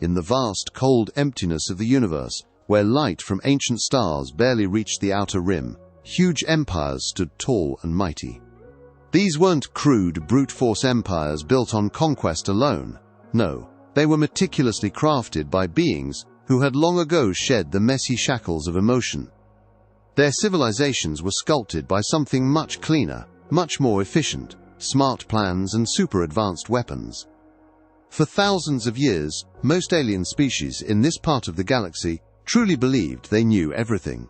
In the vast, cold emptiness of the universe, where light from ancient stars barely reached the outer rim, huge empires stood tall and mighty. These weren't crude, brute force empires built on conquest alone. No, they were meticulously crafted by beings who had long ago shed the messy shackles of emotion. Their civilizations were sculpted by something much cleaner, much more efficient, smart plans and super-advanced weapons. For thousands of years, most alien species in this part of the galaxy truly believed they knew everything.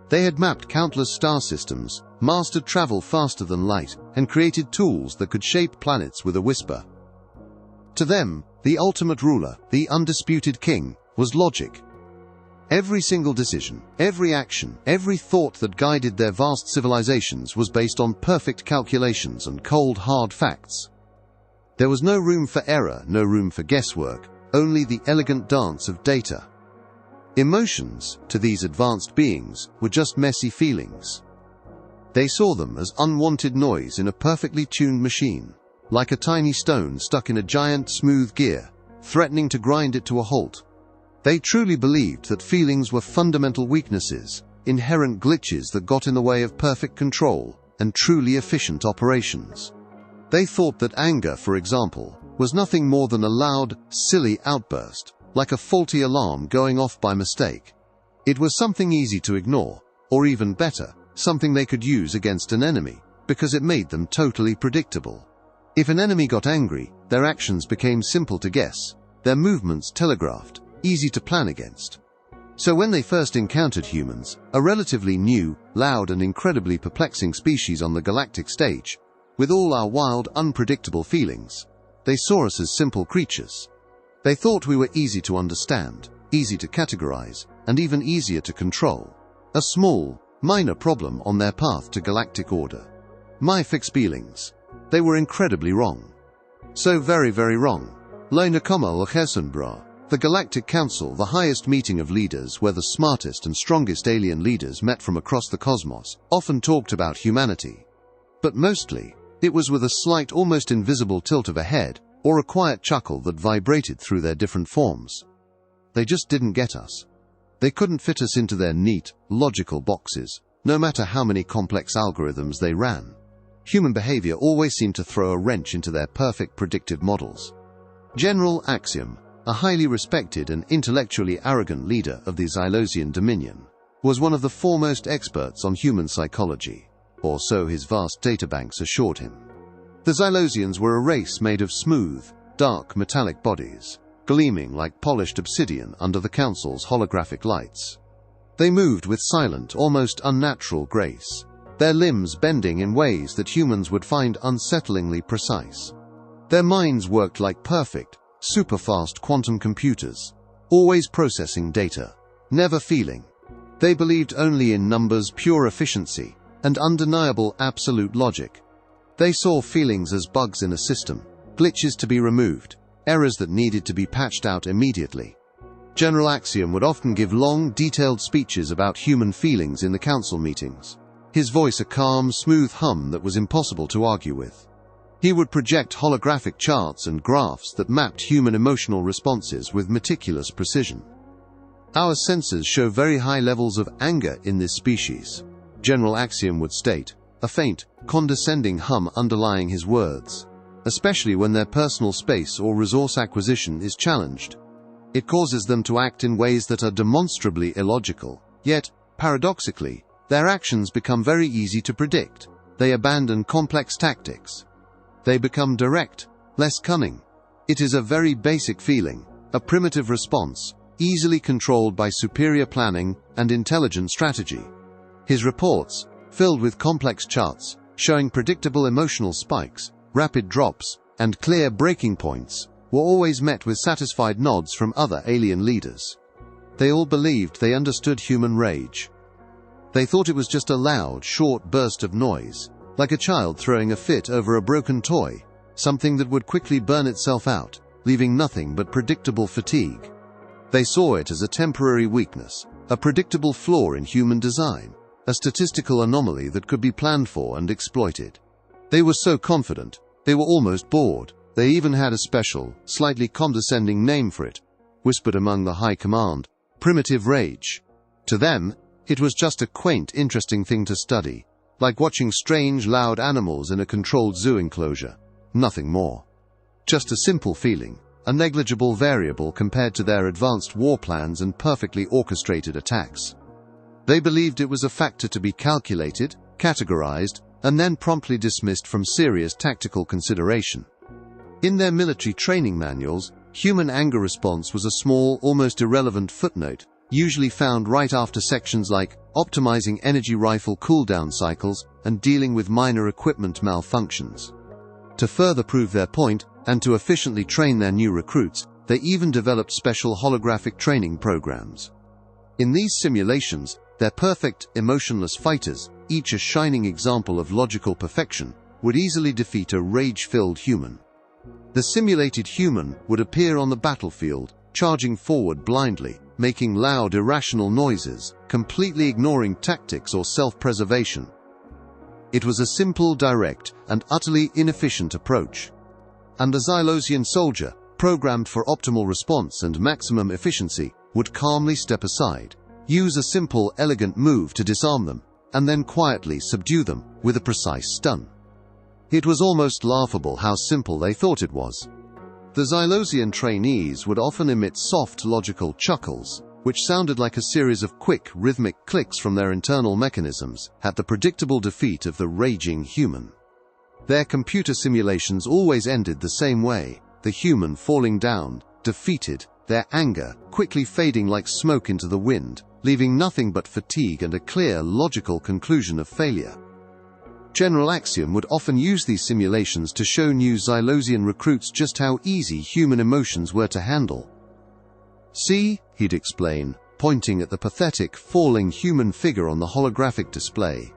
They had mapped countless star systems, mastered travel faster than light, and created tools that could shape planets with a whisper. To them, the ultimate ruler, the undisputed king, was logic. Every single decision, every action, every thought that guided their vast civilizations was based on perfect calculations and cold, hard facts. There was no room for error, no room for guesswork, only the elegant dance of data. Emotions, to these advanced beings, were just messy feelings. They saw them as unwanted noise in a perfectly tuned machine, like a tiny stone stuck in a giant smooth gear, threatening to grind it to a halt. They truly believed that feelings were fundamental weaknesses, inherent glitches that got in the way of perfect control and truly efficient operations. They thought that anger, for example, was nothing more than a loud, silly outburst, like a faulty alarm going off by mistake. It was something easy to ignore, or even better, something they could use against an enemy, because it made them totally predictable. If an enemy got angry, their actions became simple to guess, their movements telegraphed, easy to plan against. So when they first encountered humans, a relatively new, loud and incredibly perplexing species on the galactic stage, with all our wild, unpredictable feelings, they saw us as simple creatures. They thought we were easy to understand, easy to categorize, and even easier to control. A small, minor problem on their path to galactic order. My fixed feelings. They were incredibly wrong. So very, very wrong. The Galactic Council, the highest meeting of leaders where the smartest and strongest alien leaders met from across the cosmos, often talked about humanity. But mostly, it was with a slight, almost invisible tilt of a head, or a quiet chuckle that vibrated through their different forms. They just didn't get us. They couldn't fit us into their neat, logical boxes, no matter how many complex algorithms they ran. Human behavior always seemed to throw a wrench into their perfect predictive models. General Axiom, a highly respected and intellectually arrogant leader of the Xylosian Dominion, was one of the foremost experts on human psychology, or so his vast databanks assured him. The Xylosians were a race made of smooth, dark metallic bodies, gleaming like polished obsidian under the Council's holographic lights. They moved with silent, almost unnatural grace, their limbs bending in ways that humans would find unsettlingly precise. Their minds worked like perfect, super-fast quantum computers, always processing data, never feeling. They believed only in numbers, pure efficiency, and undeniable absolute logic. They saw feelings as bugs in a system, glitches to be removed, errors that needed to be patched out immediately. General Axiom would often give long, detailed speeches about human feelings in the council meetings, his voice a calm, smooth hum that was impossible to argue with. He would project holographic charts and graphs that mapped human emotional responses with meticulous precision. Our senses show very high levels of anger in this species, General Axiom would state, a faint, condescending hum underlying his words, especially when their personal space or resource acquisition is challenged. It causes them to act in ways that are demonstrably illogical, yet, paradoxically, their actions become very easy to predict. They abandon complex tactics. They become direct, less cunning. It is a very basic feeling, a primitive response, easily controlled by superior planning and intelligent strategy. His reports, filled with complex charts, showing predictable emotional spikes, rapid drops, and clear breaking points, were always met with satisfied nods from other alien leaders. They all believed they understood human rage. They thought it was just a loud, short burst of noise, like a child throwing a fit over a broken toy, something that would quickly burn itself out, leaving nothing but predictable fatigue. They saw it as a temporary weakness, a predictable flaw in human design, a statistical anomaly that could be planned for and exploited. They were so confident, they were almost bored. They even had a special, slightly condescending name for it, whispered among the high command, primitive rage. To them, it was just a quaint, interesting thing to study, like watching strange, loud animals in a controlled zoo enclosure. Nothing more. Just a simple feeling, a negligible variable compared to their advanced war plans and perfectly orchestrated attacks. They believed it was a factor to be calculated, categorized, and then promptly dismissed from serious tactical consideration. In their military training manuals, human anger response was a small, almost irrelevant footnote, usually found right after sections like optimizing energy rifle cooldown cycles and dealing with minor equipment malfunctions. To further prove their point, and to efficiently train their new recruits, they even developed special holographic training programs. In these simulations, their perfect, emotionless fighters, each a shining example of logical perfection, would easily defeat a rage-filled human. The simulated human would appear on the battlefield, charging forward blindly, making loud, irrational noises, completely ignoring tactics or self-preservation. It was a simple, direct, and utterly inefficient approach. And the Xylosian soldier, programmed for optimal response and maximum efficiency, would calmly step aside, use a simple, elegant move to disarm them, and then quietly subdue them with a precise stun. It was almost laughable how simple they thought it was. The Xylosian trainees would often emit soft, logical chuckles, which sounded like a series of quick, rhythmic clicks from their internal mechanisms at the predictable defeat of the raging human. Their computer simulations always ended the same way, the human falling down, defeated, their anger quickly fading like smoke into the wind, leaving nothing but fatigue and a clear, logical conclusion of failure. General Axiom would often use these simulations to show new Xylosian recruits just how easy human emotions were to handle. "See," he'd explain, pointing at the pathetic, falling human figure on the holographic display.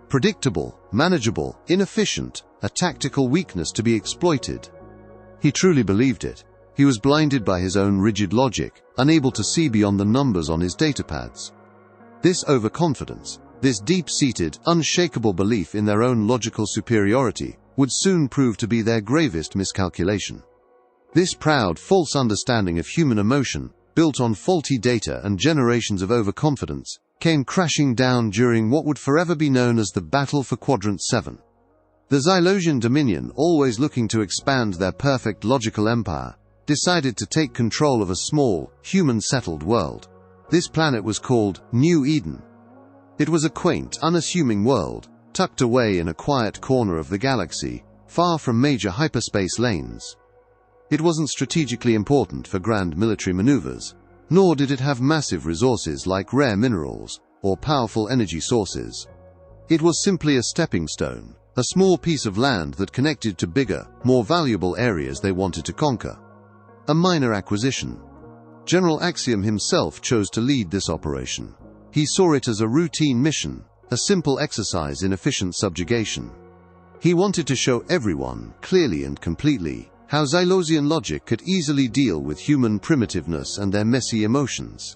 "Predictable, manageable, inefficient, a tactical weakness to be exploited." He truly believed it. He was blinded by his own rigid logic, unable to see beyond the numbers on his datapads. This overconfidence, this deep-seated, unshakable belief in their own logical superiority, would soon prove to be their gravest miscalculation. This proud, false understanding of human emotion, built on faulty data and generations of overconfidence, came crashing down during what would forever be known as the Battle for Quadrant 7. The Xylosian Dominion, always looking to expand their perfect logical empire, decided to take control of a small, human-settled world. This planet was called New Eden. It was a quaint, unassuming world, tucked away in a quiet corner of the galaxy, far from major hyperspace lanes. It wasn't strategically important for grand military maneuvers, nor did it have massive resources like rare minerals or powerful energy sources. It was simply a stepping stone, a small piece of land that connected to bigger, more valuable areas they wanted to conquer. A minor acquisition. General Axiom himself chose to lead this operation. He saw it as a routine mission, a simple exercise in efficient subjugation. He wanted to show everyone, clearly and completely, how Xylosian logic could easily deal with human primitiveness and their messy emotions.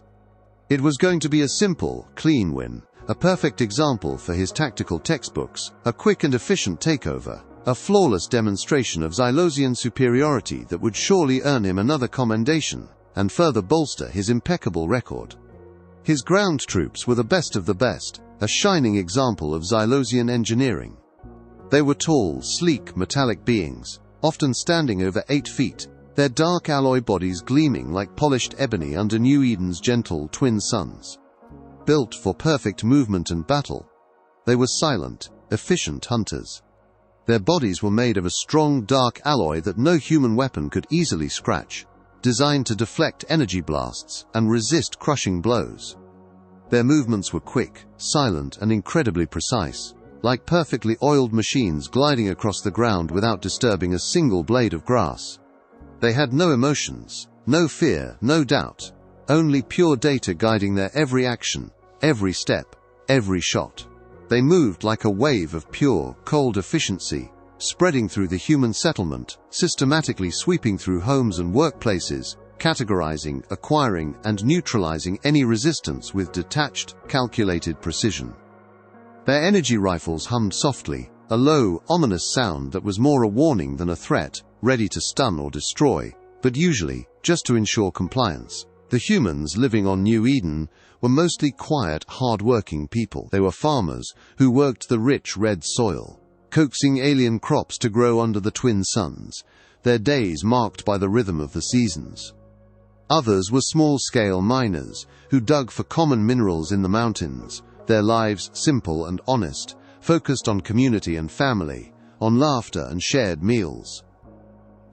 It was going to be a simple, clean win, a perfect example for his tactical textbooks, a quick and efficient takeover, a flawless demonstration of Xylosian superiority that would surely earn him another commendation, and further bolster his impeccable record. His ground troops were the best of the best, a shining example of Xylosian engineering. They were tall, sleek, metallic beings, often standing over 8 feet, their dark alloy bodies gleaming like polished ebony under New Eden's gentle twin suns. Built for perfect movement and battle, they were silent, efficient hunters. Their bodies were made of a strong, dark alloy that no human weapon could easily scratch, designed to deflect energy blasts and resist crushing blows. Their movements were quick, silent, and incredibly precise, like perfectly oiled machines gliding across the ground without disturbing a single blade of grass. They had no emotions, no fear, no doubt, only pure data guiding their every action, every step, every shot. They moved like a wave of pure, cold efficiency, spreading through the human settlement, systematically sweeping through homes and workplaces, categorizing, acquiring, and neutralizing any resistance with detached, calculated precision. Their energy rifles hummed softly, a low, ominous sound that was more a warning than a threat, ready to stun or destroy, but usually just to ensure compliance. The humans living on New Eden were mostly quiet, hard-working people. They were farmers who worked the rich red soil, coaxing alien crops to grow under the twin suns, their days marked by the rhythm of the seasons. Others were small-scale miners who dug for common minerals in the mountains, their lives simple and honest, focused on community and family, on laughter and shared meals.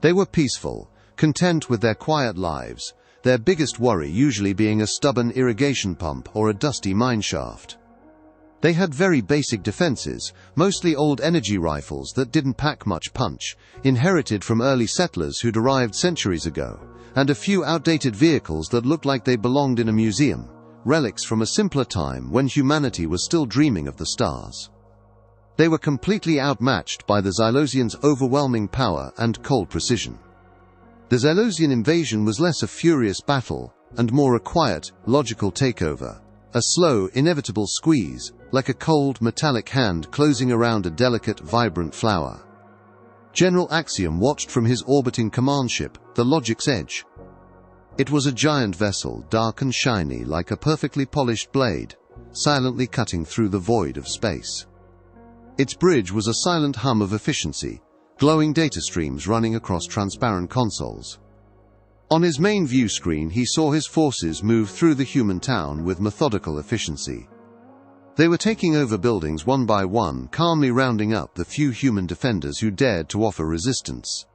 They were peaceful, content with their quiet lives, their biggest worry usually being a stubborn irrigation pump or a dusty mine shaft. They had very basic defenses, mostly old energy rifles that didn't pack much punch, inherited from early settlers who'd arrived centuries ago, and a few outdated vehicles that looked like they belonged in a museum, relics from a simpler time when humanity was still dreaming of the stars. They were completely outmatched by the Xylosians' overwhelming power and cold precision. The Xylosian invasion was less a furious battle and more a quiet, logical takeover, a slow, inevitable squeeze, like a cold, metallic hand closing around a delicate, vibrant flower. General Axiom watched from his orbiting command ship, the Logic's Edge. It was a giant vessel, dark and shiny like a perfectly polished blade, silently cutting through the void of space. Its bridge was a silent hum of efficiency, glowing data streams running across transparent consoles. On his main view screen he saw his forces move through the human town with methodical efficiency. They were taking over buildings one by one, calmly rounding up the few human defenders who dared to offer resistance.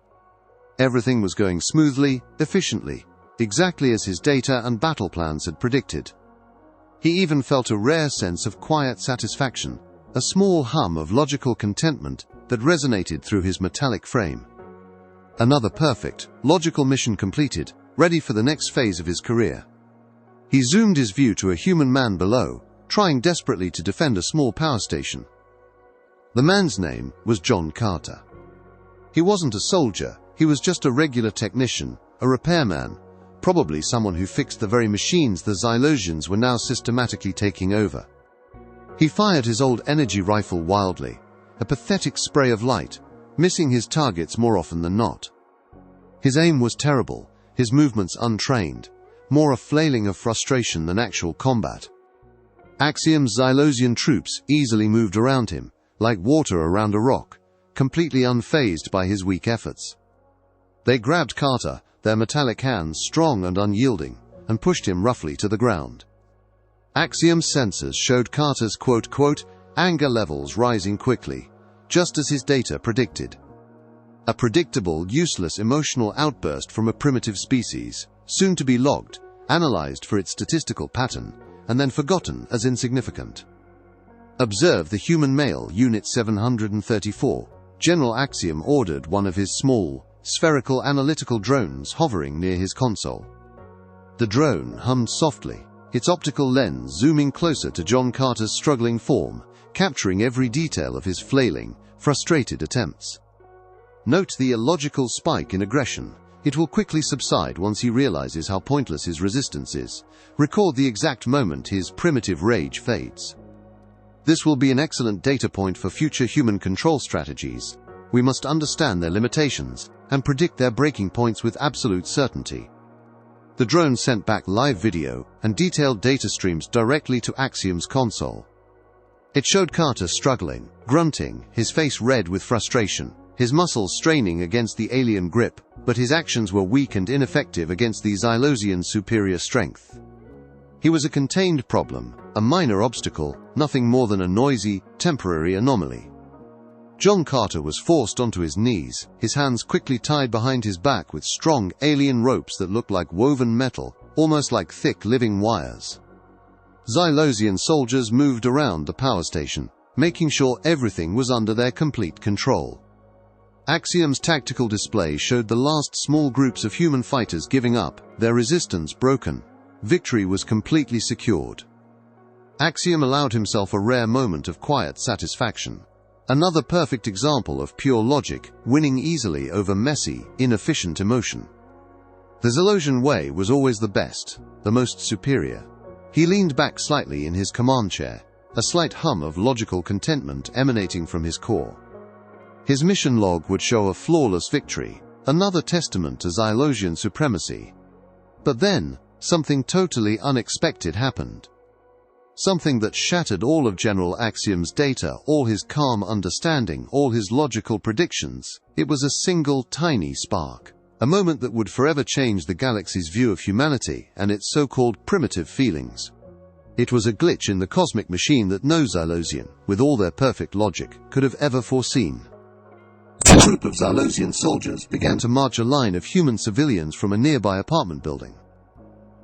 Everything was going smoothly, efficiently, exactly as his data and battle plans had predicted. He even felt a rare sense of quiet satisfaction, a small hum of logical contentment that resonated through his metallic frame. Another perfect, logical mission completed, ready for the next phase of his career. He zoomed his view to a human man below, trying desperately to defend a small power station. The man's name was John Carter. He wasn't a soldier, he was just a regular technician, a repairman, probably someone who fixed the very machines the Xylosians were now systematically taking over. He fired his old energy rifle wildly, a pathetic spray of light, missing his targets more often than not. His aim was terrible, his movements untrained, more a flailing of frustration than actual combat. Axiom's Xylosian troops easily moved around him, like water around a rock, completely unfazed by his weak efforts. They grabbed Carter, their metallic hands strong and unyielding, and pushed him roughly to the ground. Axiom's sensors showed Carter's quote, anger levels rising quickly, just as his data predicted. A predictable, useless emotional outburst from a primitive species, soon to be logged, analyzed for its statistical pattern, and then forgotten as insignificant. Observe the human male, Unit 734. General Axiom ordered one of his small, spherical analytical drones hovering near his console. The drone hummed softly, its optical lens zooming closer to John Carter's struggling form, capturing every detail of his flailing, frustrated attempts. Note the illogical spike in aggression. It will quickly subside once he realizes how pointless his resistance is. Record the exact moment his primitive rage fades. This will be an excellent data point for future human control strategies. We must understand their limitations and predict their breaking points with absolute certainty. The drone sent back live video and detailed data streams directly to Axiom's console. It showed Carter struggling, grunting, his face red with frustration, his muscles straining against the alien grip, but his actions were weak and ineffective against the Xylosian's superior strength. He was a contained problem, a minor obstacle, nothing more than a noisy, temporary anomaly. John Carter was forced onto his knees, his hands quickly tied behind his back with strong, alien ropes that looked like woven metal, almost like thick, living wires. Xylosian soldiers moved around the power station, making sure everything was under their complete control. Axiom's tactical display showed the last small groups of human fighters giving up, their resistance broken. Victory was completely secured. Axiom allowed himself a rare moment of quiet satisfaction. Another perfect example of pure logic, winning easily over messy, inefficient emotion. The Xylosian way was always the best, the most superior. He leaned back slightly in his command chair, a slight hum of logical contentment emanating from his core. His mission log would show a flawless victory, another testament to Xylosian supremacy, But then, something totally unexpected happened. Something that shattered all of General Axiom's data, all his calm understanding, all his logical predictions. It was a single tiny spark. A moment that would forever change the galaxy's view of humanity and its so-called primitive feelings. It was a glitch in the cosmic machine that no Xylosian, with all their perfect logic, could have ever foreseen. A group of Xylosian soldiers began to march a line of human civilians from a nearby apartment building.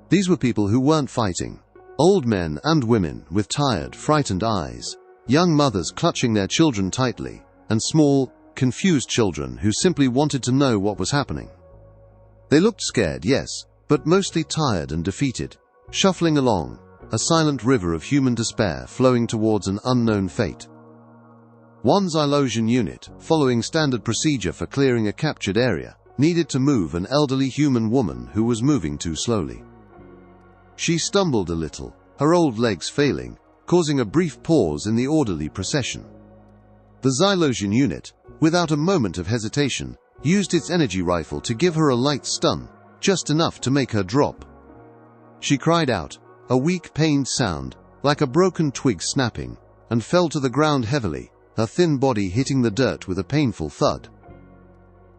These were people who weren't fighting. Old men and women with tired, frightened eyes, young mothers clutching their children tightly, and small, confused children who simply wanted to know what was happening. They looked scared, yes, but mostly tired and defeated, shuffling along, a silent river of human despair flowing towards an unknown fate. One Xylosian unit, following standard procedure for clearing a captured area, needed to move an elderly human woman who was moving too slowly. She stumbled a little, her old legs failing, causing a brief pause in the orderly procession. The Xylosian unit, without a moment of hesitation, used its energy rifle to give her a light stun, just enough to make her drop. She cried out, a weak, pained sound, like a broken twig snapping, and fell to the ground heavily, her thin body hitting the dirt with a painful thud.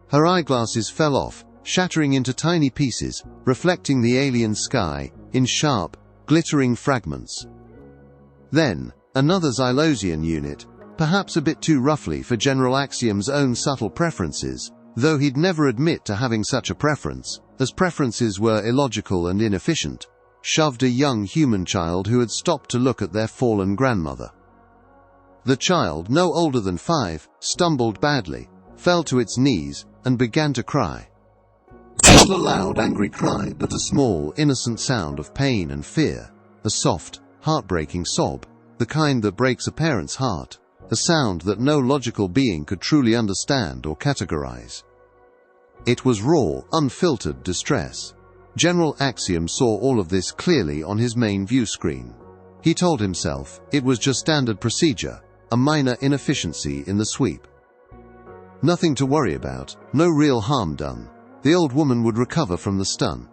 Her eyeglasses fell off, shattering into tiny pieces, reflecting the alien sky in sharp, glittering fragments. Then, another Xylosian unit, perhaps a bit too roughly for General Axiom's own subtle preferences, though he'd never admit to having such a preference, as preferences were illogical and inefficient, shoved a young human child who had stopped to look at their fallen grandmother. The child, no older than 5, stumbled badly, fell to its knees, and began to cry. Not a loud, angry cry, but a small, innocent sound of pain and fear, a soft, heartbreaking sob, the kind that breaks a parent's heart, a sound that no logical being could truly understand or categorize. It was raw, unfiltered distress. General Axiom saw all of this clearly on his main view screen. He told himself it was just standard procedure, a minor inefficiency in the sweep. Nothing to worry about, no real harm done. The old woman would recover from the stun.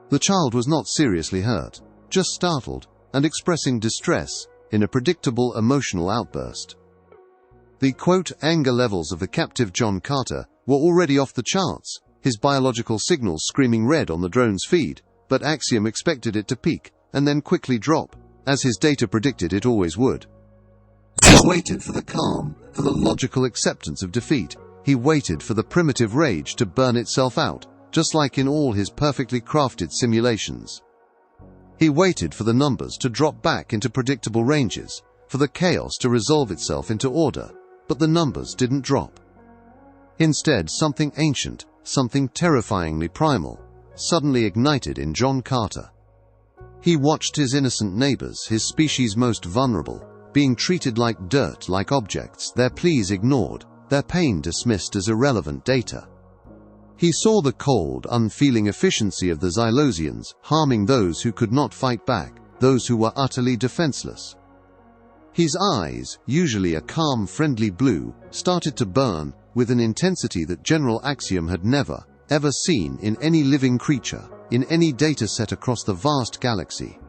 The child was not seriously hurt, just startled, and expressing distress in a predictable emotional outburst. The, quote, anger levels of the captive John Carter were already off the charts, his biological signals screaming red on the drone's feed, but Axiom expected it to peak, and then quickly drop, as his data predicted it always would. He waited for the calm, for the logical acceptance of defeat. He waited for the primitive rage to burn itself out, just like in all his perfectly crafted simulations. He waited for the numbers to drop back into predictable ranges, for the chaos to resolve itself into order, but the numbers didn't drop. Instead, something ancient, something terrifyingly primal, suddenly ignited in John Carter. He watched his innocent neighbors, his species most vulnerable, being treated like dirt, like objects, their pleas ignored, their pain dismissed as irrelevant data. He saw the cold, unfeeling efficiency of the Xylosians harming those who could not fight back, those who were utterly defenseless. His eyes, usually a calm, friendly blue, started to burn with an intensity that General Axiom had never, ever seen in any living creature, in any data set across the vast galaxy.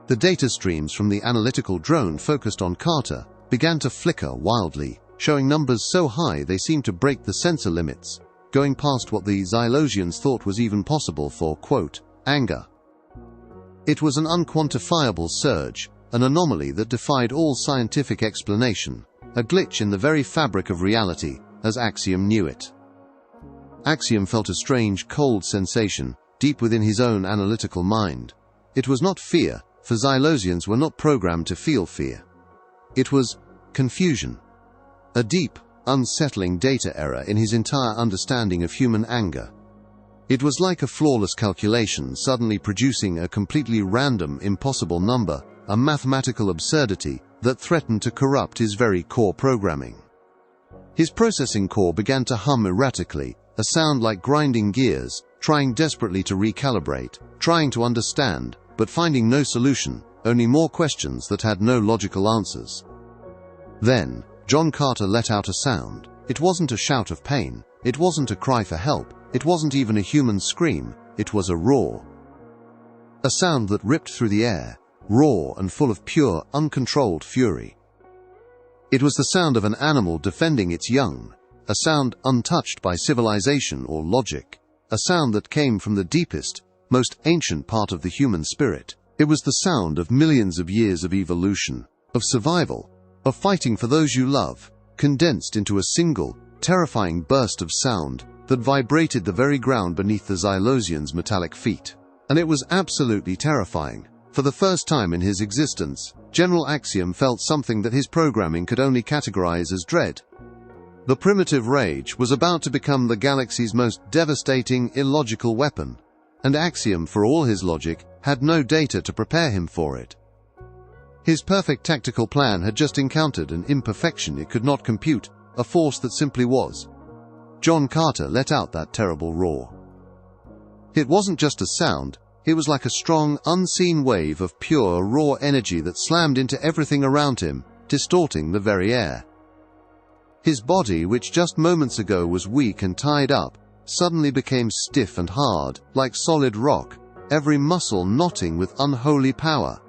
The data streams from the analytical drone focused on Carter began to flicker wildly, showing numbers so high they seemed to break the sensor limits, going past what the Xylosians thought was even possible for, quote, anger. It was an unquantifiable surge, an anomaly that defied all scientific explanation, a glitch in the very fabric of reality, as Axiom knew it. Axiom felt a strange, cold sensation deep within his own analytical mind. It was not fear, for Xylosians were not programmed to feel fear. It was confusion. A deep, unsettling data error in his entire understanding of human anger. It was like a flawless calculation suddenly producing a completely random, impossible number, a mathematical absurdity that threatened to corrupt his very core programming. His processing core began to hum erratically, a sound like grinding gears, trying desperately to recalibrate, trying to understand, but finding no solution, only more questions that had no logical answers. Then, John Carter let out a sound. It wasn't a shout of pain, it wasn't a cry for help, it wasn't even a human scream, It was a roar. A sound that ripped through the air, raw and full of pure, uncontrolled fury. It was the sound of an animal defending its young, a sound untouched by civilization or logic, a sound that came from the deepest, most ancient part of the human spirit. It was the sound of millions of years of evolution, of survival, of fighting for those you love, condensed into a single, terrifying burst of sound that vibrated the very ground beneath the Xylosian's metallic feet. And it was absolutely terrifying. For the first time in his existence, General Axiom felt something that his programming could only categorize as dread. The primitive rage was about to become the galaxy's most devastating, illogical weapon, and Axiom, for all his logic, had no data to prepare him for it. His perfect tactical plan had just encountered an imperfection it could not compute, a force that simply was. John Carter let out that terrible roar. It wasn't just a sound, it was like a strong, unseen wave of pure, raw energy that slammed into everything around him, distorting the very air. His body, which just moments ago was weak and tied up, suddenly became stiff and hard, like solid rock, every muscle knotting with unholy power.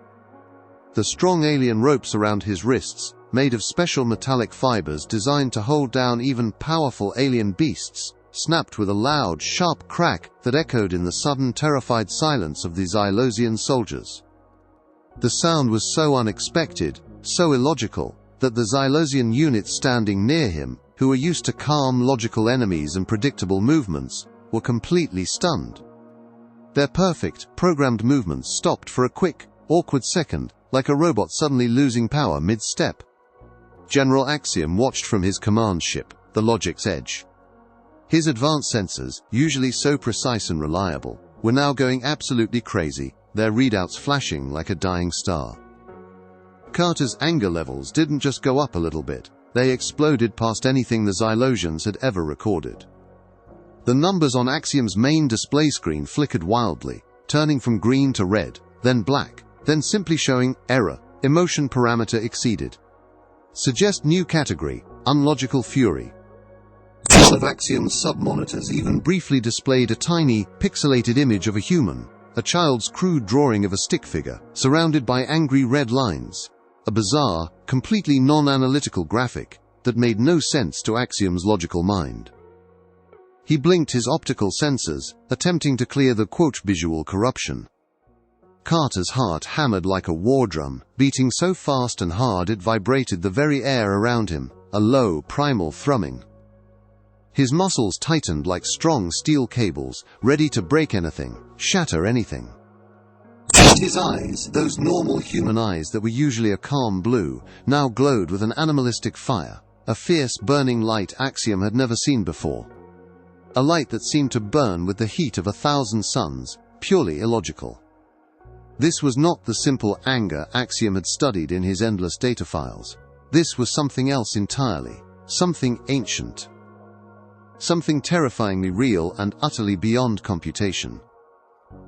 The strong alien ropes around his wrists, made of special metallic fibers designed to hold down even powerful alien beasts, snapped with a loud, sharp crack that echoed in the sudden, terrified silence of the Xylosian soldiers. The sound was so unexpected, so illogical, that the Xylosian units standing near him, who were used to calm, logical enemies and predictable movements, were completely stunned. Their perfect, programmed movements stopped for a quick, awkward second, like a robot suddenly losing power mid-step. General Axiom watched from his command ship, the Logic's Edge. His advanced sensors, usually so precise and reliable, were now going absolutely crazy, their readouts flashing like a dying star. Carter's anger levels didn't just go up a little bit, they exploded past anything the Xylosians had ever recorded. The numbers on Axiom's main display screen flickered wildly, turning from green to red, then black, then simply showing error, emotion parameter exceeded. Suggest new category, unlogical fury. One of Axiom's sub-monitors even briefly displayed a tiny, pixelated image of a human, a child's crude drawing of a stick figure, surrounded by angry red lines. A bizarre, completely non-analytical graphic that made no sense to Axiom's logical mind. He blinked his optical sensors, attempting to clear the quote visual corruption. Carter's heart hammered like a war drum, beating so fast and hard it vibrated the very air around him, a low, primal thrumming. His muscles tightened like strong steel cables, ready to break anything, shatter anything. His eyes, those normal human eyes that were usually a calm blue, now glowed with an animalistic fire, a fierce burning light Axiom had never seen before. A light that seemed to burn with the heat of 1,000 suns, purely illogical. This was not the simple anger Axiom had studied in his endless data files. This was something else entirely, something ancient. Something terrifyingly real and utterly beyond computation.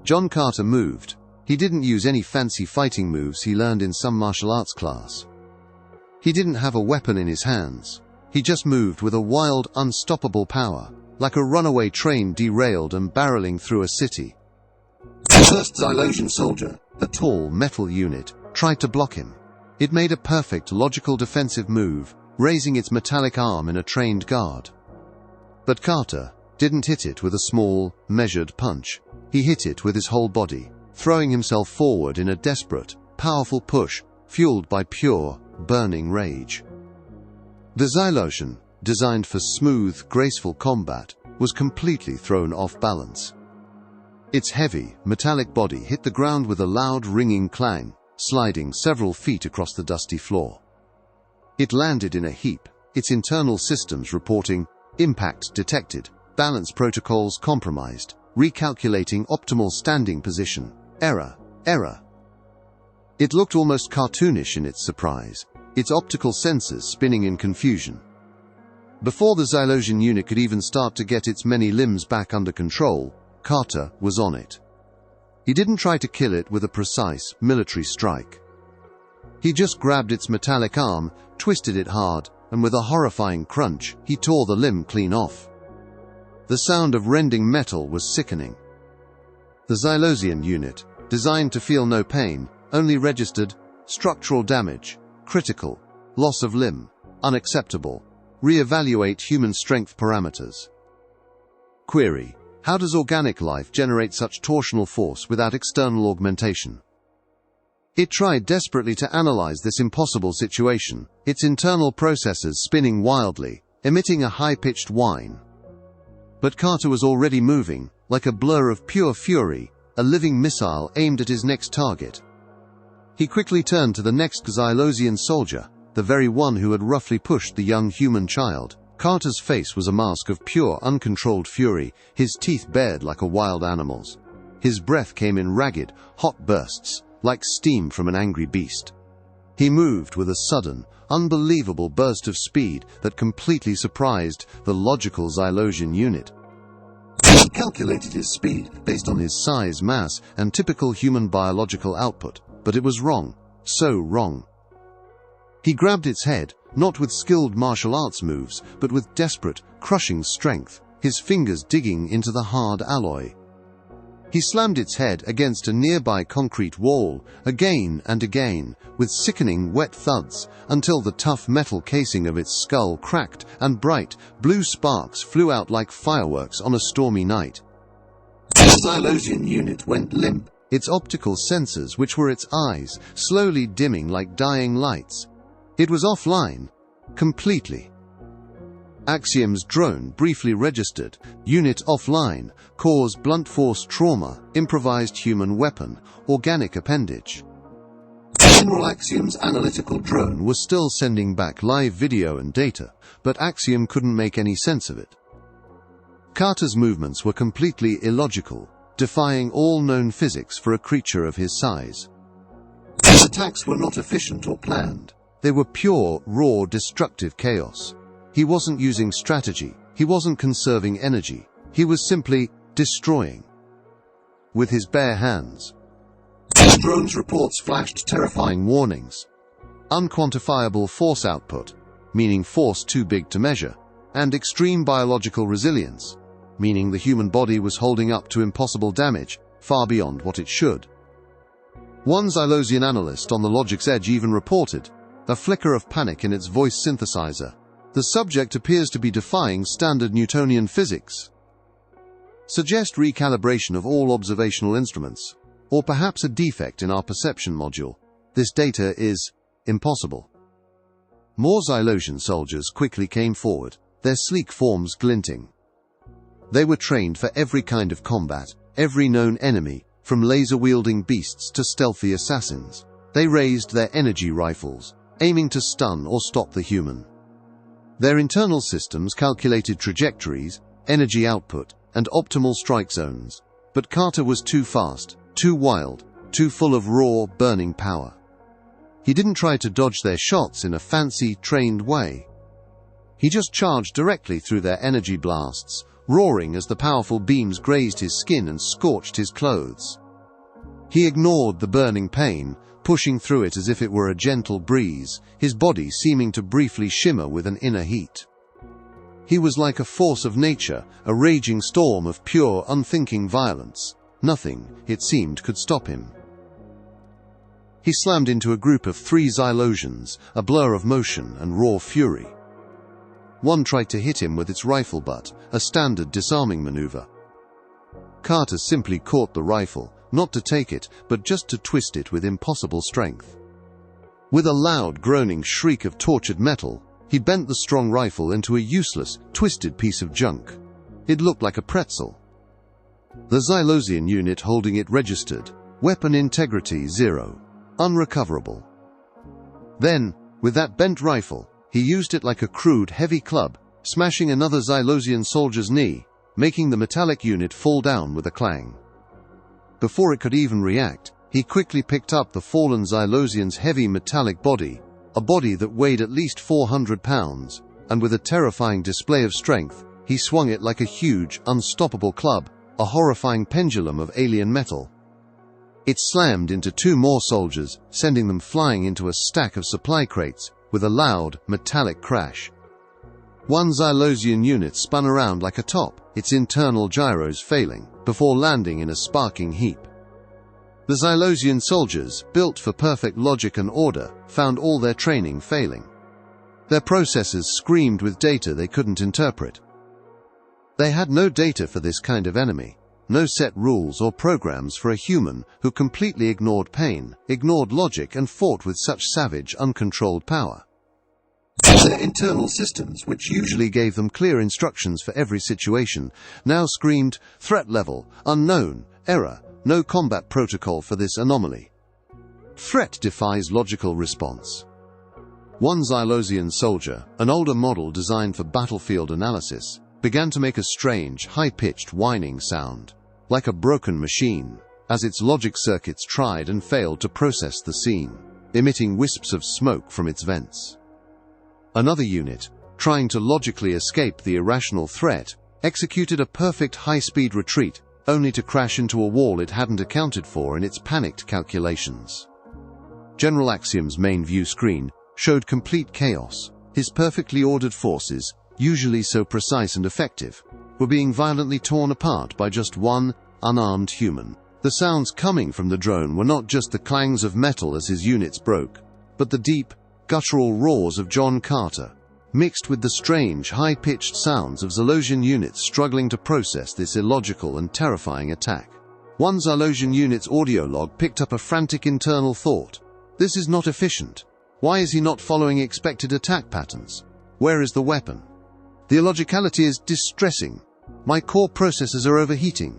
John Carter moved. He didn't use any fancy fighting moves he learned in some martial arts class. He didn't have a weapon in his hands. He just moved with a wild, unstoppable power, like a runaway train derailed and barreling through a city. The first Xylosian soldier, a tall metal unit, tried to block him. It made a perfect, logical defensive move, raising its metallic arm in a trained guard. But Carter didn't hit it with a small, measured punch. He hit it with his whole body, throwing himself forward in a desperate, powerful push, fueled by pure, burning rage. The Xylosian, designed for smooth, graceful combat, was completely thrown off balance. Its heavy, metallic body hit the ground with a loud, ringing clang, sliding several feet across the dusty floor. It landed in a heap, its internal systems reporting, impact detected, balance protocols compromised, recalculating optimal standing position, error, error. It looked almost cartoonish in its surprise, its optical sensors spinning in confusion. Before the Xylosian unit could even start to get its many limbs back under control, Carter was on it. He didn't try to kill it with a precise, military strike. He just grabbed its metallic arm, twisted it hard, and with a horrifying crunch, he tore the limb clean off. The sound of rending metal was sickening. The Xylosian unit, designed to feel no pain, only registered structural damage, critical, loss of limb, unacceptable, re-evaluate human strength parameters. Query: how does organic life generate such torsional force without external augmentation? It tried desperately to analyze this impossible situation, its internal processes spinning wildly, emitting a high-pitched whine. But Carter was already moving, like a blur of pure fury, a living missile aimed at his next target. He quickly turned to the next Xylosian soldier, the very one who had roughly pushed the young human child. Carter's face was a mask of pure, uncontrolled fury, his teeth bared like a wild animal's. His breath came in ragged, hot bursts, like steam from an angry beast. He moved with a sudden, unbelievable burst of speed that completely surprised the logical Xylosian unit. He calculated his speed based on his size, mass, and typical human biological output, but it was wrong, so wrong. He grabbed its head, not with skilled martial arts moves, but with desperate, crushing strength, his fingers digging into the hard alloy. He slammed its head against a nearby concrete wall, again and again, with sickening wet thuds, until the tough metal casing of its skull cracked and bright, blue sparks flew out like fireworks on a stormy night. The Xylosian unit went limp, its optical sensors, which were its eyes, slowly dimming like dying lights. It was offline, completely. Axiom's drone briefly registered, unit offline, cause blunt force trauma, improvised human weapon, organic appendage. General Axiom's analytical drone was still sending back live video and data, but Axiom couldn't make any sense of it. Carter's movements were completely illogical, defying all known physics for a creature of his size. His attacks were not efficient or planned. They were pure, raw, destructive chaos. He wasn't using strategy, he wasn't conserving energy, he was simply destroying. With his bare hands. The drone's reports flashed terrifying warnings. Unquantifiable force output, meaning force too big to measure, and extreme biological resilience, meaning the human body was holding up to impossible damage, far beyond what it should. One Xylosian analyst on the Logic's Edge even reported a flicker of panic in its voice synthesizer. The subject appears to be defying standard Newtonian physics. Suggest recalibration of all observational instruments, or perhaps a defect in our perception module. This data is impossible. More Xylosian soldiers quickly came forward, their sleek forms glinting. They were trained for every kind of combat, every known enemy, from laser-wielding beasts to stealthy assassins. They raised their energy rifles, aiming to stun or stop the human. Their internal systems calculated trajectories, energy output, and optimal strike zones. But Carter was too fast, too wild, too full of raw, burning power. He didn't try to dodge their shots in a fancy, trained way. He just charged directly through their energy blasts, roaring as the powerful beams grazed his skin and scorched his clothes. He ignored the burning pain, pushing through it as if it were a gentle breeze, his body seeming to briefly shimmer with an inner heat. He was like a force of nature, a raging storm of pure, unthinking violence. Nothing, it seemed, could stop him. He slammed into a group of 3 Xylosians, a blur of motion and raw fury. One tried to hit him with its rifle butt, a standard disarming maneuver. Carter simply caught the rifle, not to take it, but just to twist it with impossible strength. With a loud, groaning shriek of tortured metal, he bent the strong rifle into a useless, twisted piece of junk. It looked like a pretzel. The Xylosian unit holding it registered, weapon integrity 0, unrecoverable. Then, with that bent rifle, he used it like a crude, heavy club, smashing another Xylosian soldier's knee, making the metallic unit fall down with a clang. Before it could even react, he quickly picked up the fallen Xylosian's heavy metallic body, a body that weighed at least 400 pounds, and with a terrifying display of strength, he swung it like a huge, unstoppable club, a horrifying pendulum of alien metal. It slammed into 2 more soldiers, sending them flying into a stack of supply crates, with a loud, metallic crash. One Xylosian unit spun around like a top, its internal gyros failing, before landing in a sparking heap. The Xylosian soldiers, built for perfect logic and order, found all their training failing. Their processors screamed with data they couldn't interpret. They had no data for this kind of enemy, no set rules or programs for a human who completely ignored pain, ignored logic, and fought with such savage, uncontrolled power. Their internal systems, which usually gave them clear instructions for every situation, now screamed, "Threat level, unknown, error, no combat protocol for this anomaly." Threat defies logical response. One Xylosian soldier, an older model designed for battlefield analysis, began to make a strange, high-pitched whining sound, like a broken machine, as its logic circuits tried and failed to process the scene, emitting wisps of smoke from its vents. Another unit, trying to logically escape the irrational threat, executed a perfect high-speed retreat, only to crash into a wall it hadn't accounted for in its panicked calculations. General Axiom's main view screen showed complete chaos. His perfectly ordered forces, usually so precise and effective, were being violently torn apart by just one unarmed human. The sounds coming from the drone were not just the clangs of metal as his units broke, but the deep, guttural roars of John Carter, mixed with the strange, high-pitched sounds of Xylosian units struggling to process this illogical and terrifying attack. One Xylosian unit's audio log picked up a frantic internal thought. "This is not efficient. Why is he not following expected attack patterns? Where is the weapon? The illogicality is distressing. My core processors are overheating.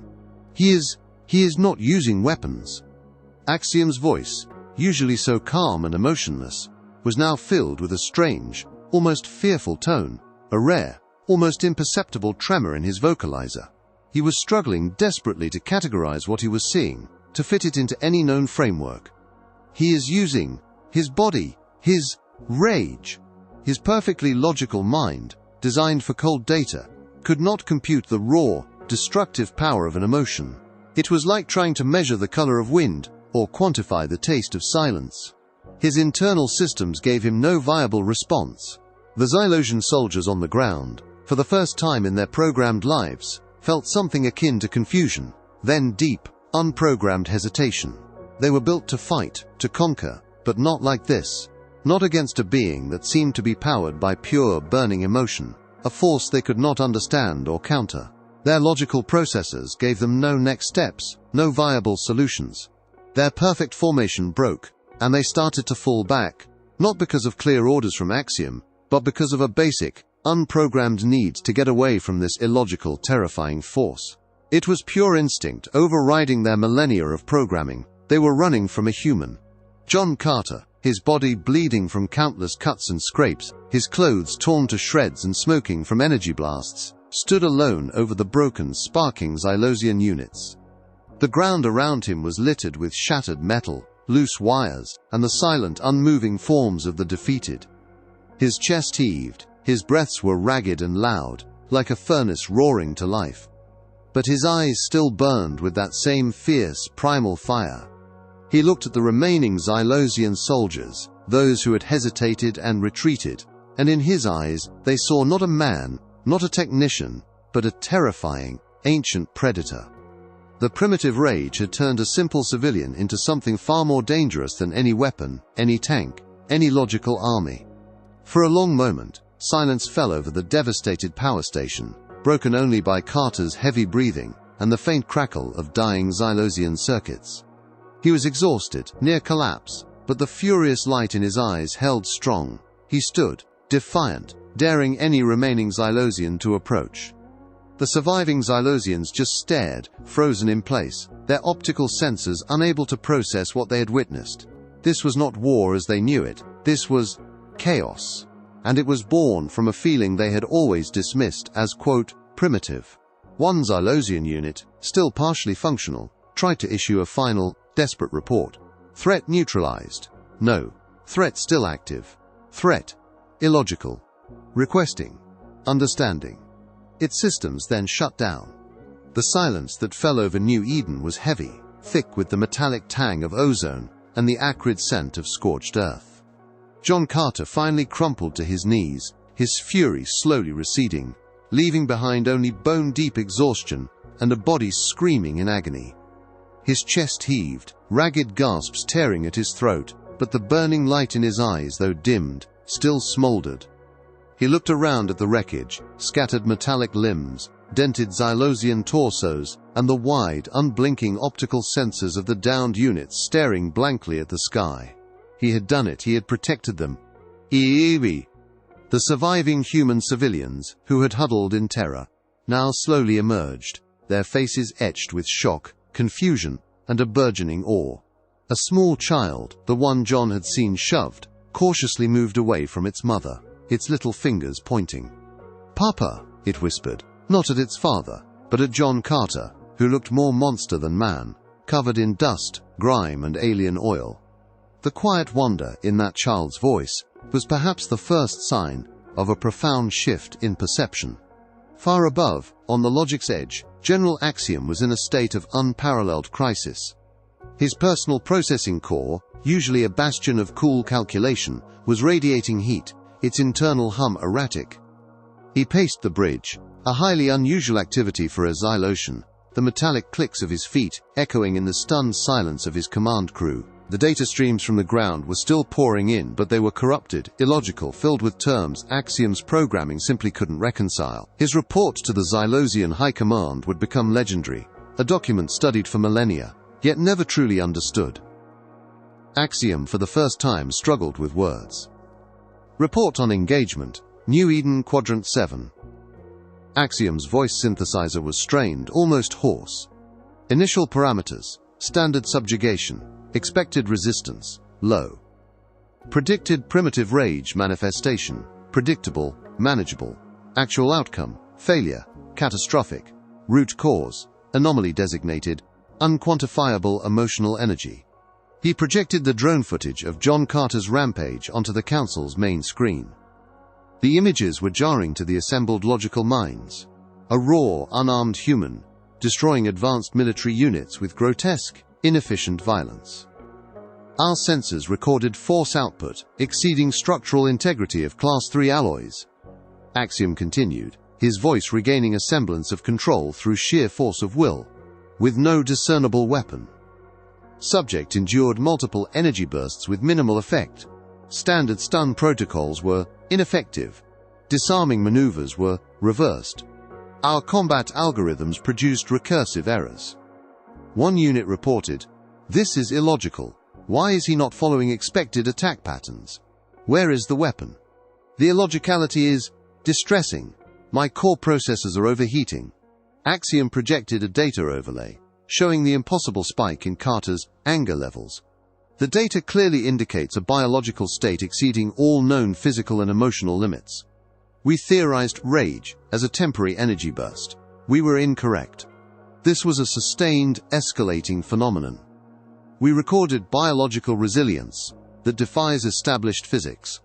He is not using weapons." Axiom's voice, usually so calm and emotionless, was now filled with a strange, almost fearful tone, a rare, almost imperceptible tremor in his vocalizer. He was struggling desperately to categorize what he was seeing, to fit it into any known framework. He is using his body, his rage. His perfectly logical mind, designed for cold data, could not compute the raw, destructive power of an emotion. It was like trying to measure the color of wind or quantify the taste of silence. His internal systems gave him no viable response. The Xylosian soldiers on the ground, for the first time in their programmed lives, felt something akin to confusion, then deep, unprogrammed hesitation. They were built to fight, to conquer, but not like this. Not against a being that seemed to be powered by pure, burning emotion, a force they could not understand or counter. Their logical processors gave them no next steps, no viable solutions. Their perfect formation broke, and they started to fall back, not because of clear orders from Axiom, but because of a basic, unprogrammed need to get away from this illogical, terrifying force. It was pure instinct overriding their millennia of programming. They were running from a human. John Carter, his body bleeding from countless cuts and scrapes, his clothes torn to shreds and smoking from energy blasts, stood alone over the broken, sparking Xylosian units. The ground around him was littered with shattered metal, loose wires, and the silent, unmoving forms of the defeated. His chest heaved, his breaths were ragged and loud, like a furnace roaring to life. But his eyes still burned with that same fierce, primal fire. He looked at the remaining Xylosian soldiers, those who had hesitated and retreated, and in his eyes they saw not a man, not a technician, but a terrifying, ancient predator. The primitive rage had turned a simple civilian into something far more dangerous than any weapon, any tank, any logical army. For a long moment, silence fell over the devastated power station, broken only by Carter's heavy breathing and the faint crackle of dying Xylosian circuits. He was exhausted, near collapse, but the furious light in his eyes held strong. He stood, defiant, daring any remaining Xylosian to approach. The surviving Xylosians just stared, frozen in place, their optical sensors unable to process what they had witnessed. This was not war as they knew it, this was chaos. And it was born from a feeling they had always dismissed as, quote, primitive. One Xylosian unit, still partially functional, tried to issue a final, desperate report. Threat neutralized. No. Threat still active. Threat illogical. Requesting. Understanding. Its systems then shut down. The silence that fell over New Eden was heavy, thick with the metallic tang of ozone and the acrid scent of scorched earth. John Carter finally crumpled to his knees, his fury slowly receding, leaving behind only bone-deep exhaustion and a body screaming in agony. His chest heaved, ragged gasps tearing at his throat, but the burning light in his eyes, though dimmed, still smoldered. He looked around at the wreckage, scattered metallic limbs, dented Xylosian torsos, and the wide, unblinking optical sensors of the downed units staring blankly at the sky. He had done it, he had protected them. The surviving human civilians, who had huddled in terror, now slowly emerged, their faces etched with shock, confusion, and a burgeoning awe. A small child, the one John had seen shoved, cautiously moved away from its mother, its little fingers pointing. "Papa," it whispered, not at its father, but at John Carter, who looked more monster than man, covered in dust, grime, and alien oil. The quiet wonder in that child's voice was perhaps the first sign of a profound shift in perception. Far above, on the logic's edge, General Axiom was in a state of unparalleled crisis. His personal processing core, usually a bastion of cool calculation, was radiating heat, its internal hum erratic. He paced the bridge, a highly unusual activity for a Xylosian, the metallic clicks of his feet echoing in the stunned silence of his command crew. The data streams from the ground were still pouring in, but they were corrupted, illogical, filled with terms Axiom's programming simply couldn't reconcile. His report to the Xylosian High Command would become legendary, a document studied for millennia, yet never truly understood. Axiom, for the first time, struggled with words. Report on engagement, New Eden Quadrant 7. Axiom's voice synthesizer was strained, almost hoarse. Initial parameters: standard subjugation, expected resistance, low. Predicted primitive rage manifestation, predictable, manageable. Actual outcome, failure, catastrophic. Root cause, anomaly designated, unquantifiable emotional energy. He projected the drone footage of John Carter's rampage onto the Council's main screen. The images were jarring to the assembled logical minds. A raw, unarmed human, destroying advanced military units with grotesque, inefficient violence. Our sensors recorded force output exceeding structural integrity of Class 3 alloys. Axiom continued, his voice regaining a semblance of control through sheer force of will, with no discernible weapon. Subject endured multiple energy bursts with minimal effect. Standard stun protocols were ineffective. Disarming maneuvers were reversed. Our combat algorithms produced recursive errors. One unit reported, "This is illogical. Why is he not following expected attack patterns? Where is the weapon? The illogicality is distressing. My core processors are overheating." Axiom projected a data overlay, showing the impossible spike in Carter's anger levels. The data clearly indicates a biological state exceeding all known physical and emotional limits. We theorized rage as a temporary energy burst. We were incorrect. This was a sustained, escalating phenomenon. We recorded biological resilience that defies established physics.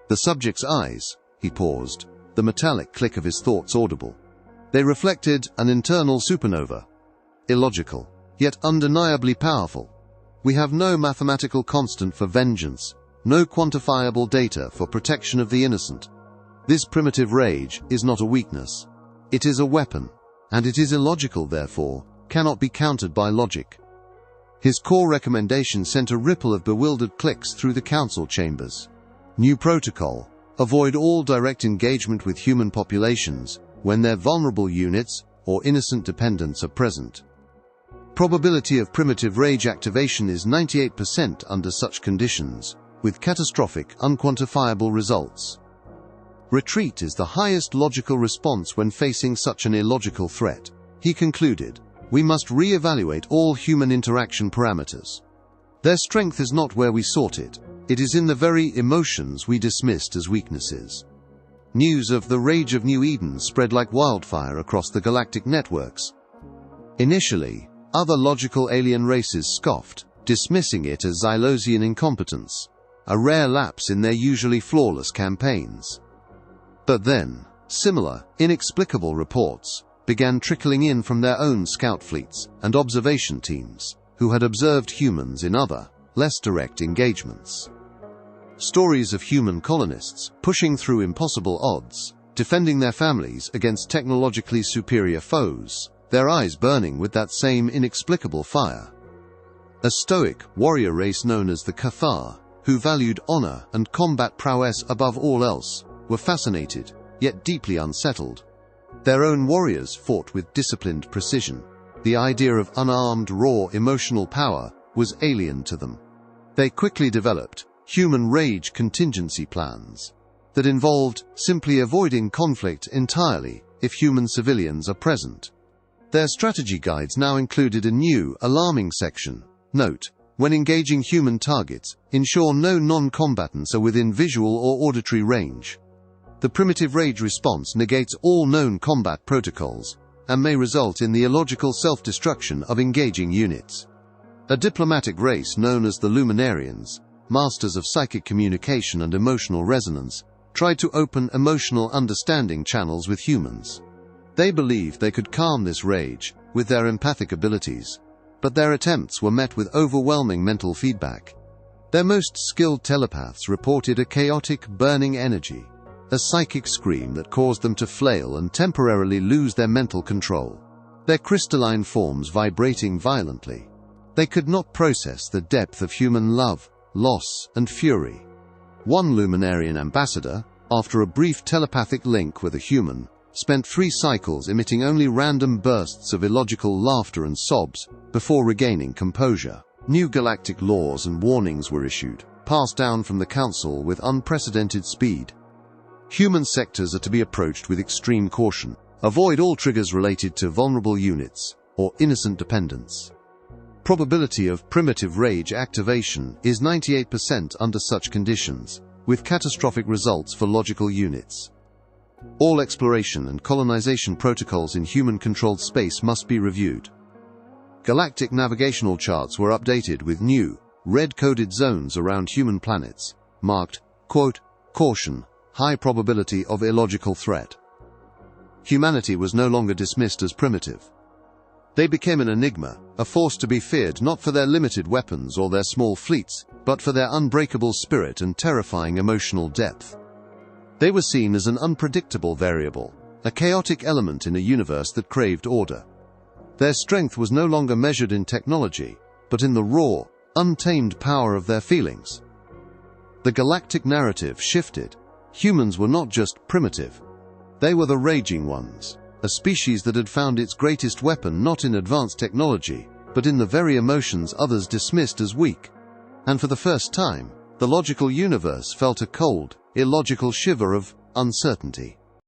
The subject's eyes, he paused, the metallic click of his thoughts audible. They reflected an internal supernova. Illogical, yet undeniably powerful. We have no mathematical constant for vengeance, no quantifiable data for protection of the innocent. This primitive rage is not a weakness. It is a weapon, and it is illogical, therefore, cannot be countered by logic. His core recommendation sent a ripple of bewildered clicks through the council chambers. New protocol: avoid all direct engagement with human populations when their vulnerable units or innocent dependents are present. Probability of primitive rage activation is 98% under such conditions, with catastrophic, unquantifiable results. Retreat is the highest logical response when facing such an illogical threat. He concluded, we must re-evaluate all human interaction parameters. Their strength is not where we sought it. It is in the very emotions we dismissed as weaknesses. News of the rage of New Eden spread like wildfire across the galactic networks. Initially, other logical alien races scoffed, dismissing it as Xylosian incompetence, a rare lapse in their usually flawless campaigns. But then, similar, inexplicable reports began trickling in from their own scout fleets and observation teams, who had observed humans in other, less direct engagements. Stories of human colonists pushing through impossible odds, defending their families against technologically superior foes, their eyes burning with that same inexplicable fire. A stoic warrior race known as the Cathar, who valued honor and combat prowess above all else, were fascinated, yet deeply unsettled. Their own warriors fought with disciplined precision. The idea of unarmed, raw emotional power was alien to them. They quickly developed human rage contingency plans that involved simply avoiding conflict entirely if human civilians are present. Their strategy guides now included a new, alarming section. Note: when engaging human targets, ensure no non-combatants are within visual or auditory range. The primitive rage response negates all known combat protocols and may result in the illogical self-destruction of engaging units. A diplomatic race known as the Luminarians, masters of psychic communication and emotional resonance, tried to open emotional understanding channels with humans. They believed they could calm this rage with their empathic abilities, but their attempts were met with overwhelming mental feedback. Their most skilled telepaths reported a chaotic, burning energy, a psychic scream that caused them to flail and temporarily lose their mental control, their crystalline forms vibrating violently. They could not process the depth of human love, loss, and fury. One Luminarian ambassador, after a brief telepathic link with a human, spent 3 cycles emitting only random bursts of illogical laughter and sobs before regaining composure. New galactic laws and warnings were issued, passed down from the Council with unprecedented speed. Human sectors are to be approached with extreme caution. Avoid all triggers related to vulnerable units or innocent dependents. Probability of primitive rage activation is 98% under such conditions, with catastrophic results for logical units. All exploration and colonization protocols in human-controlled space must be reviewed. Galactic navigational charts were updated with new, red-coded zones around human planets, marked, quote, "Caution, high probability of illogical threat." Humanity was no longer dismissed as primitive. They became an enigma, a force to be feared not for their limited weapons or their small fleets, but for their unbreakable spirit and terrifying emotional depth. They were seen as an unpredictable variable, a chaotic element in a universe that craved order. Their strength was no longer measured in technology, but in the raw, untamed power of their feelings. The galactic narrative shifted. Humans were not just primitive. They were the raging ones, a species that had found its greatest weapon not in advanced technology, but in the very emotions others dismissed as weak. And for the first time, the logical universe felt a cold, illogical shiver of uncertainty.